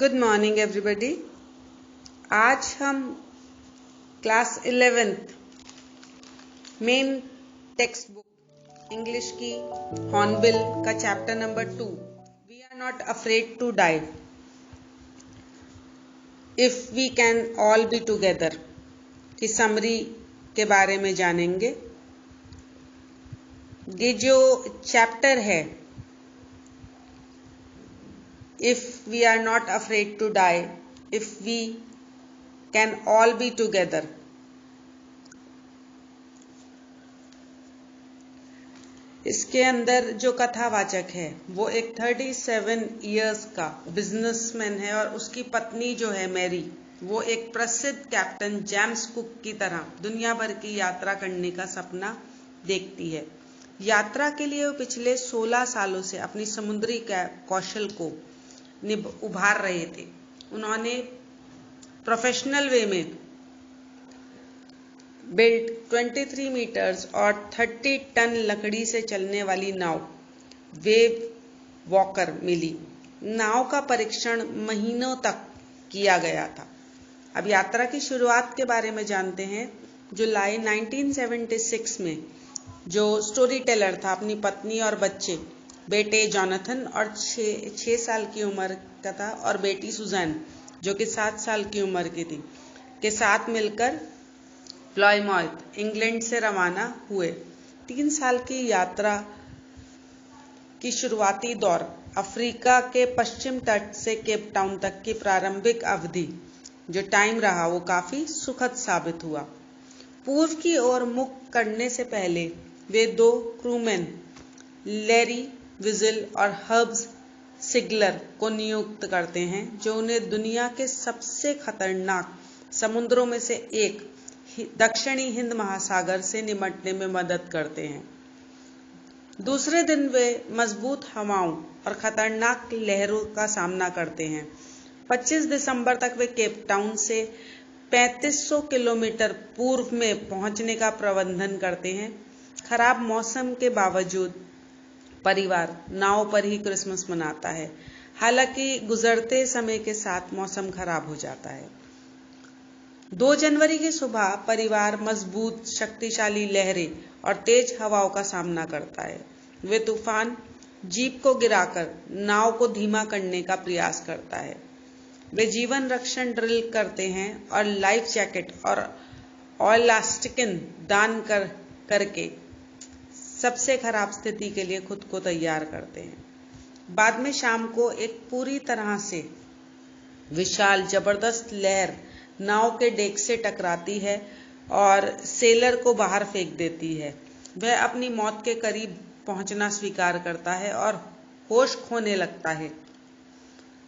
Good morning everybody. आज हम class 11th main text book English की हॉर्नबिल का chapter number 2 we are not afraid to die if we can all be together की summary के बारे में जानेंगे। ये जो चैप्टर है if we are not afraid to die, if we can all be together, इसके अंदर जो कथावाचक है वो एक 37 इयर्स का बिजनेसमैन है और उसकी पत्नी जो है मैरी वो एक प्रसिद्ध कैप्टन जेम्स कुक की तरह दुनिया भर की यात्रा करने का सपना देखती है। यात्रा के लिए वो पिछले 16 सालों से अपनी समुद्री कौशल को उभार रहे थे। उन्होंने प्रोफेशनल वे में बिल्ट 23 मीटर्स और 30 टन लकड़ी से चलने वाली नाव वेव वॉकर मिली। नाव का परीक्षण महीनों तक किया गया था। अब यात्रा की शुरुआत के बारे में जानते हैं। जुलाई 1976 में जो स्टोरी टेलर था अपनी पत्नी और बच्चे बेटे जॉनथन और 6 साल की उम्र का था और बेटी सुजैन जो कि 7 साल की उम्र की थी के साथ मिलकर प्लायमाउथ इंग्लैंड से रवाना हुए। 3 साल की यात्रा की शुरुआती दौर अफ्रीका के पश्चिम तट से केप टाउन तक की प्रारंभिक अवधि जो टाइम रहा वो काफी सुखद साबित हुआ। पूर्व की ओर मुख करने से पहले वे 2 क्रूमैन लैरी विजिल और हर्ब्स सिगलर को नियुक्त करते हैं जो उन्हें दुनिया के सबसे खतरनाक समुद्रों में से एक दक्षिणी हिंद महासागर से निपटने में मदद करते हैं। दूसरे दिन वे मजबूत हवाओं और खतरनाक लहरों का सामना करते हैं। 25 दिसंबर तक वे केप टाउन से 3500 किलोमीटर पूर्व में पहुंचने का प्रबंधन करते हैं। खराब मौसम के बावजूद परिवार नाव पर ही क्रिसमस मनाता है। हालांकि गुजरते समय के साथ मौसम खराब हो जाता है। 2 जनवरी की सुबह परिवार मजबूत शक्तिशाली लहरें और तेज हवाओं का सामना करता है। वे तूफान जीप को गिराकर नाव को धीमा करने का प्रयास करता है। वे जीवन रक्षण ड्रिल करते हैं और लाइफ जैकेट और ऑयलास्टिकिन दान करके सबसे खराब स्थिति के लिए खुद को तैयार करते हैं। बाद में शाम को एक पूरी तरह से विशाल जबरदस्त लहर नाव के डेक से टकराती है और सेलर को बाहर फेंक देती है। वह अपनी मौत के करीब पहुंचना स्वीकार करता है और होश खोने लगता है।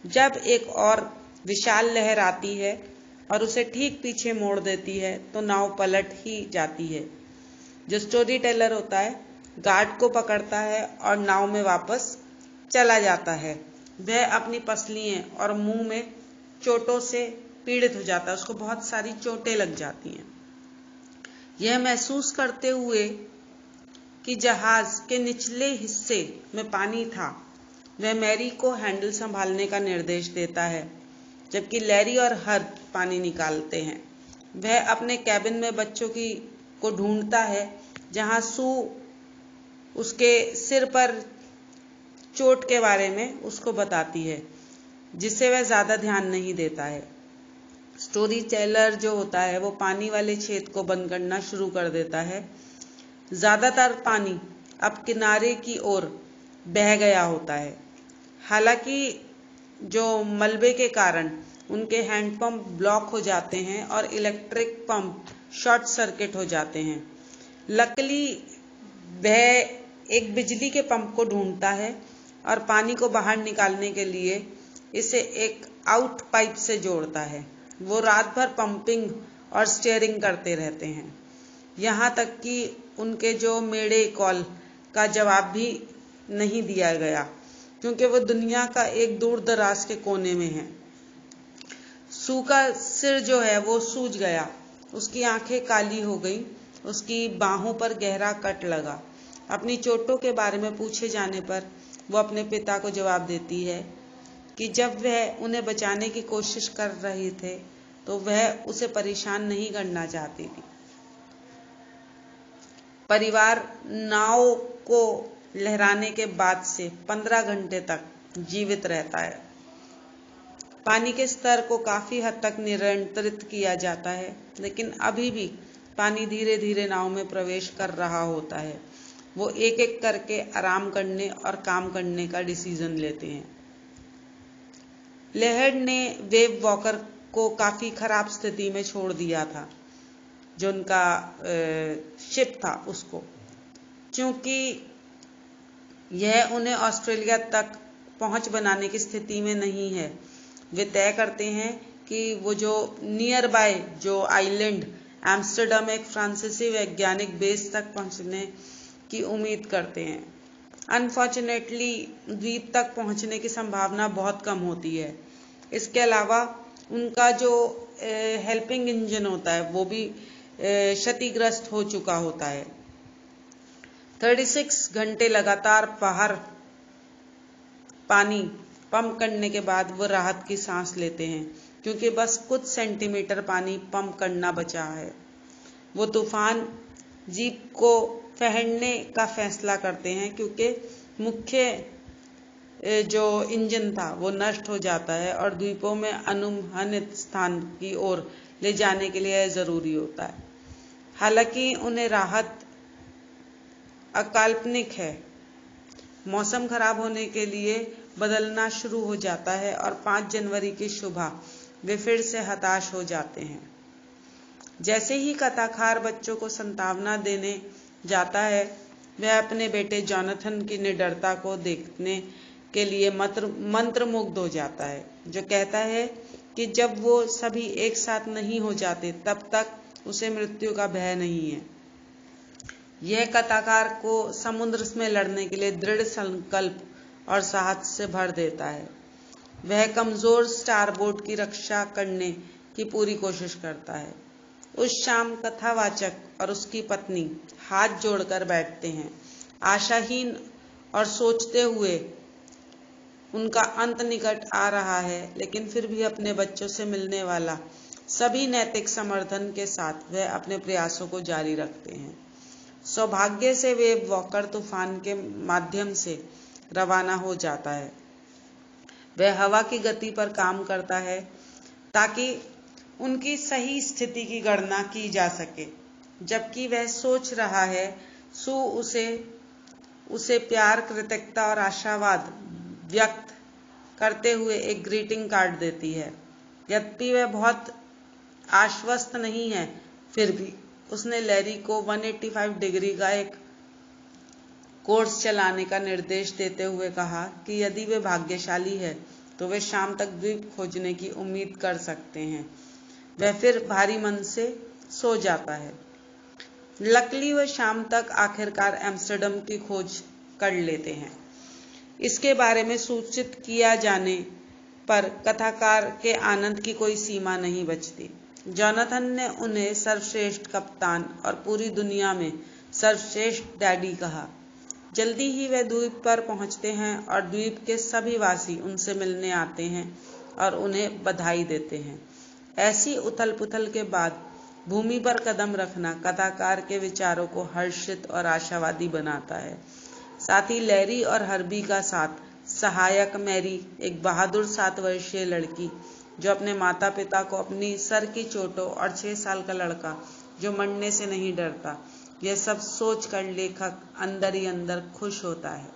जब एक और विशाल लहर आती है और उसे ठीक पीछे मोड़ देती है तो नाव पलट ही जाती है। जो स्टोरी टेलर होता है गार्ड को पकड़ता है और नाव में वापस चला जाता है। वह अपनी पसलियों और मुंह में चोटों से पीड़ित हो जाता है। उसको बहुत सारी चोटें लग जाती हैं। यह महसूस करते हुए कि जहाज के निचले हिस्से में पानी था वह मैरी को हैंडल संभालने का निर्देश देता है जबकि लैरी और हर्ब पानी निकालते हैं। वह अपने कैबिन में बच्चों को ढूंढता है जहां सू उसके सिर पर चोट के बारे में उसको बताती है जिससे वह ज्यादा ध्यान नहीं देता है। स्टोरी टेलर जो होता है वो पानी वाले छेद को बंद करना शुरू कर देता है। ज्यादातर पानी अब किनारे की ओर बह गया होता है। हालांकि जो मलबे के कारण उनके हैंडपंप ब्लॉक हो जाते हैं और इलेक्ट्रिक पंप शॉर्ट सर्किट हो जाते हैं। लकीली वह एक बिजली के पंप को ढूंढता है और पानी को बाहर निकालने के लिए इसे एक आउट पाइप से जोड़ता है। वो रात भर पंपिंग और स्टीयरिंग करते रहते हैं यहाँ तक कि उनके जो मेडे कॉल का जवाब भी नहीं दिया गया क्योंकि वो दुनिया का एक दूर दराज के कोने में है। सू का सिर जो है वो सूज गया, उसकी आंखें काली हो गई, उसकी बाहों पर गहरा कट लगा। अपनी चोटों के बारे में पूछे जाने पर वो अपने पिता को जवाब देती है कि जब वह उन्हें बचाने की कोशिश कर रहे थे तो वह उसे परेशान नहीं करना चाहती थी। परिवार नाव को लहराने के बाद से 15 घंटे तक जीवित रहता है। पानी के स्तर को काफी हद तक नियंत्रित किया जाता है, लेकिन अभी भी पानी धीरे धीरे नाव में प्रवेश कर रहा होता है। वो एक एक करके आराम करने और काम करने का डिसीजन लेते हैं। लेहड़ ने वेव वॉकर को काफी खराब स्थिति में छोड़ दिया था, जो उनका शिप था उसको, क्योंकि यह उन्हें ऑस्ट्रेलिया तक पहुंच बनाने की स्थिति में नहीं है। वे तय करते हैं कि वो जो नियर बाय जो आइलैंड एम्स्टर्डम एक फ्रांसीसी वैज्ञानिक बेस तक पहुंचने की उम्मीद करते हैं। अनफॉर्चुनेटली द्वीप तक पहुंचने की संभावना बहुत कम होती है। इसके अलावा उनका जो हेल्पिंग इंजन होता है वो भी क्षतिग्रस्त हो चुका होता है। 36 घंटे लगातार बाहर पानी पंप करने के बाद वो राहत की सांस लेते हैं, क्योंकि बस कुछ सेंटीमीटर पानी पंप करना बचा है। वो तूफान जीप को फेंकने का फैसला करते हैं, क्योंकि मुख्य जो इंजन था वो नष्ट हो जाता है और द्वीपों में अनुमन्वित स्थान की ओर ले जाने के लिए जरूरी होता है। हालांकि उन्हें राहत अकाल्पनिक है। मौसम खराब होने के लिए बदलना शुरू हो जाता है और 5 जनवरी की सुबह वे फिर से हताश हो जाते हैं। जैसे ही कथाकार बच्चों को सांत्वना देने जाता है, वह अपने बेटे जोनाथन की निडरता को देखने के लिए मंत्रमुग्ध हो जाता है, जो कहता है कि जब वो सभी एक साथ नहीं हो जाते तब तक उसे मृत्यु का भय नहीं है। यह कथाकार को समुद्र में लड़ने के लिए दृढ़ संकल्प और साहस से भर देता है। वह कमजोर स्टारबोर्ड की रक्षा करने की पूरी कोशिश करता है। उस शाम कथावाचक और उसकी पत्नी हाथ जोड़कर बैठते हैं, आशाहीन और सोचते हुए उनका अंत निकट आ रहा है, लेकिन फिर भी अपने बच्चों से मिलने वाला सभी नैतिक समर्थन के साथ वह अपने प्रयासों को जारी रखते हैं। सौभाग्य से वेव वॉकर तूफान के माध्यम से रवाना हो जाता है। वह हवा की गति पर काम करता है ताकि उनकी सही स्थिति की गणना की जा सके। जबकि वह सोच रहा है, सू उसे प्यार, कृतज्ञता और आशावाद व्यक्त करते हुए एक ग्रीटिंग कार्ड देती है। यद्यपि वह बहुत आश्वस्त नहीं है, फिर भी उसने लैरी को 185 डिग्री का एक कोर्स चलाने का निर्देश देते हुए कहा कि यदि वे भाग्यशाली है तो वे शाम तक द्वीप खोजने की उम्मीद कर सकते हैं। वह फिर भारी मन से सो जाता है। लकीली वह शाम तक आखिरकार एम्स्टर्डम की खोज कर लेते हैं। इसके बारे में सूचित किया जाने पर कथाकार के आनंद की कोई सीमा नहीं बचती। जोनाथन ने उन्हें सर्वश्रेष्ठ कप्तान और पूरी दुनिया में सर्वश्रेष्ठ डैडी कहा। जल्दी ही वे द्वीप पर पहुंचते हैं और द्वीप के सभी वासी उनसे मिलने आते हैं और उन्हें बधाई देते हैं। ऐसी उथल पुथल के बाद भूमि पर कदम रखना कथाकार के विचारों को हर्षित और आशावादी बनाता है। साथ ही लैरी और हर्बी का साथ सहायक मैरी, एक बहादुर 7 वर्षीय लड़की जो अपने माता पिता को, अपनी सर की चोटों और 6 साल का लड़का जो मरने से नहीं डरता, यह सब सोच कर लेखक अंदर ही अंदर खुश होता है।